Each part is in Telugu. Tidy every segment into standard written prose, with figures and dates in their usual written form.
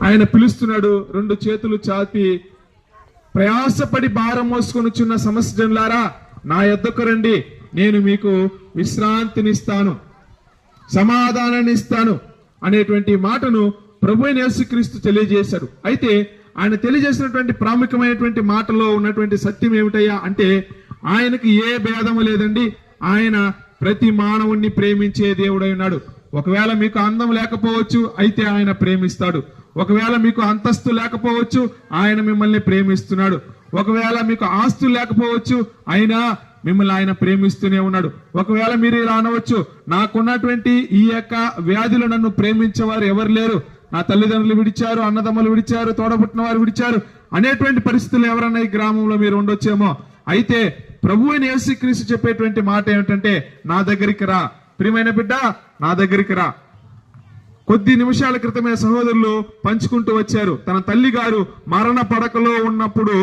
ఆయన పిలుస్తున్నాడు, రెండు చేతులు చాపి, ప్రయాసపడి భారం మోసుకొనుచున్న సమస్త జనులారా నా యొద్దకు రండి, నేను మీకు విశ్రాంతినిస్తాను, సమాధానాన్ని ఇస్తాను అనేటువంటి మాటను ప్రభువైన యేసుక్రీస్తు తెలియజేశాడు. అయితే ఆయన తెలియజేసినటువంటి ప్రాముఖ్యమైనటువంటి మాటలో ఉన్నటువంటి సత్యం ఏమిటయ్యా అంటే, ఆయనకి ఏ భేదము లేదండి. ఆయన ప్రతి మానవుణ్ణి ప్రేమించే దేవుడై ఉన్నాడు. ఒకవేళ మీకు అందం లేకపోవచ్చు, అయితే ఆయన ప్రేమిస్తాడు. ఒకవేళ మీకు అంతస్తు లేకపోవచ్చు, ఆయన మిమ్మల్ని ప్రేమిస్తున్నాడు. ఒకవేళ మీకు ఆస్తులు లేకపోవచ్చు, అయినా మిమ్మల్ని ఆయన ప్రేమిస్తూనే ఉన్నాడు. ఒకవేళ మీరు ఇలా అనవచ్చు, నాకున్నటువంటి ఈ యొక్క వ్యాధులు నన్ను ప్రేమించేవారు ఎవరు లేరు, నా తల్లిదండ్రులు విడిచారు, అన్నదమ్ములు విడిచారు, తోడబుట్టిన వారు విడిచారు అనేటువంటి పరిస్థితులు ఎవరన్నా ఈ గ్రామంలో మీరు ఉండొచ్చేమో. అయితే ప్రభువైన యేసుక్రీస్తు చెప్పేటువంటి మాట ఏమిటంటే, నా దగ్గరికి రా ప్రియమైన బిడ్డ, నా దగ్గరికి రా. కొద్ది నిమిషాల క్రితమే సహోదరులు పంచుకుంటూ వచ్చారు, తన తల్లి గారు మరణ పడకలో ఉన్నప్పుడు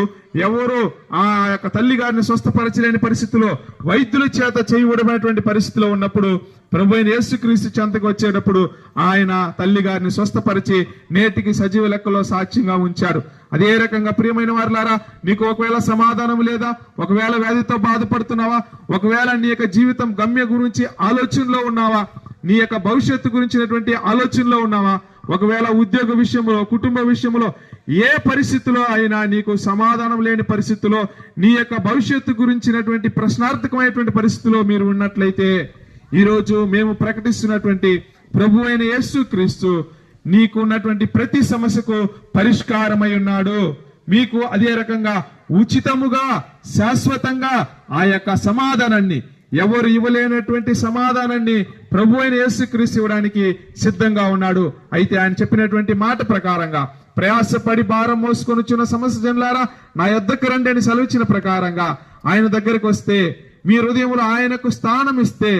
ఎవరు ఆ యొక్క తల్లి గారిని స్వస్థపరచలేని పరిస్థితిలో, వైద్యుల చేత చేయబడినటువంటి పరిస్థితిలో ఉన్నప్పుడు ప్రభువైన యేసుక్రీస్తు చెంతకు వచ్చేటప్పుడు ఆయన తల్లి గారిని స్వస్థపరిచి నేటికి సజీవ లెక్కలో సాక్ష్యంగా ఉంచారు. అదే రకంగా ప్రియమైన వారులారా, నీకు ఒకవేళ సమాధానం లేదా, ఒకవేళ వ్యాధితో బాధపడుతున్నావా, ఒకవేళ నీ యొక్క జీవితం గమ్య గురించి ఆలోచనలో ఉన్నావా, నీ యొక్క భవిష్యత్తు గురించినటువంటి ఆలోచనలో ఉన్నావా, ఒకవేళ ఉద్యోగ విషయంలో, కుటుంబ విషయంలో, ఏ పరిస్థితిలో అయినా నీకు సమాధానం లేని పరిస్థితిలో, నీ యొక్క భవిష్యత్తు గురించినటువంటి ప్రశ్నార్థకమైనటువంటి పరిస్థితిలో మీరు ఉన్నట్లయితే, ఈరోజు మేము ప్రకటిస్తున్నటువంటి ప్రభువైన యేసుక్రీస్తు నీకు ఉన్నటువంటి ప్రతి సమస్యకు పరిష్కారమై ఉన్నాడు. మీకు అదే రకంగా ఉచితముగా, శాశ్వతంగా ఆ యొక్క సమాధానాన్ని, ఎవరు ఇవ్వలేనటువంటి సమాధానాన్ని ప్రభువైన యేసుక్రీస్తు ఇవ్వడానికి సిద్ధంగా ఉన్నాడు. అయితే ఆయన చెప్పినటువంటి మాట ప్రకారంగా, ప్రయాసపడి భారం మోసుకొనుచున్న సమస్త జనులారా నా యొద్దకు రండి అని సెలవిచ్చిన ప్రకారంగా ఆయన దగ్గరకు వస్తే, మీ హృదయములో ఆయనకు స్థానం ఇస్తే,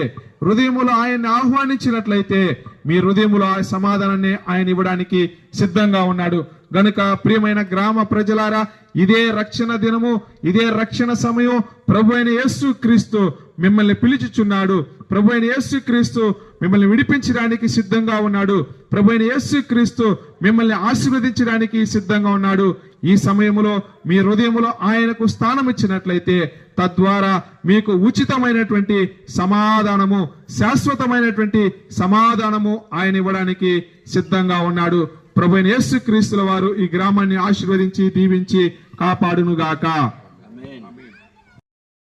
హృదయములో ఆయన్ని ఆహ్వానించినట్లయితే, మీ హృదయములో ఆ సమాధానాన్ని ఆయన ఇవ్వడానికి సిద్ధంగా ఉన్నాడు. గనుక ప్రియమైన గ్రామ ప్రజలారా, ఇదే రక్షణ దినము, ఇదే రక్షణ సమయం. ప్రభువైన యేసుక్రీస్తు మిమ్మల్ని పిలుచుచున్నాడు. ప్రభువైన యేసుక్రీస్తు మిమ్మల్ని విడిపించడానికి సిద్ధంగా ఉన్నాడు. ప్రభువైన యేసుక్రీస్తు మిమ్మల్ని ఆశీర్వదించడానికి సిద్ధంగా ఉన్నాడు. ఈ సమయంలో మీ హృదయములో ఆయనకు స్థానం ఇచ్చినట్లయితే, తద్వారా మీకు ఉచితమైనటువంటి సమాధానము, శాశ్వతమైనటువంటి సమాధానము ఆయన ఇవ్వడానికి సిద్ధంగా ఉన్నాడు. ప్రభువైన యేసుక్రీస్తుల వారు ఈ గ్రామాన్ని ఆశీర్వదించి దీవించి కాపాడునుగాక.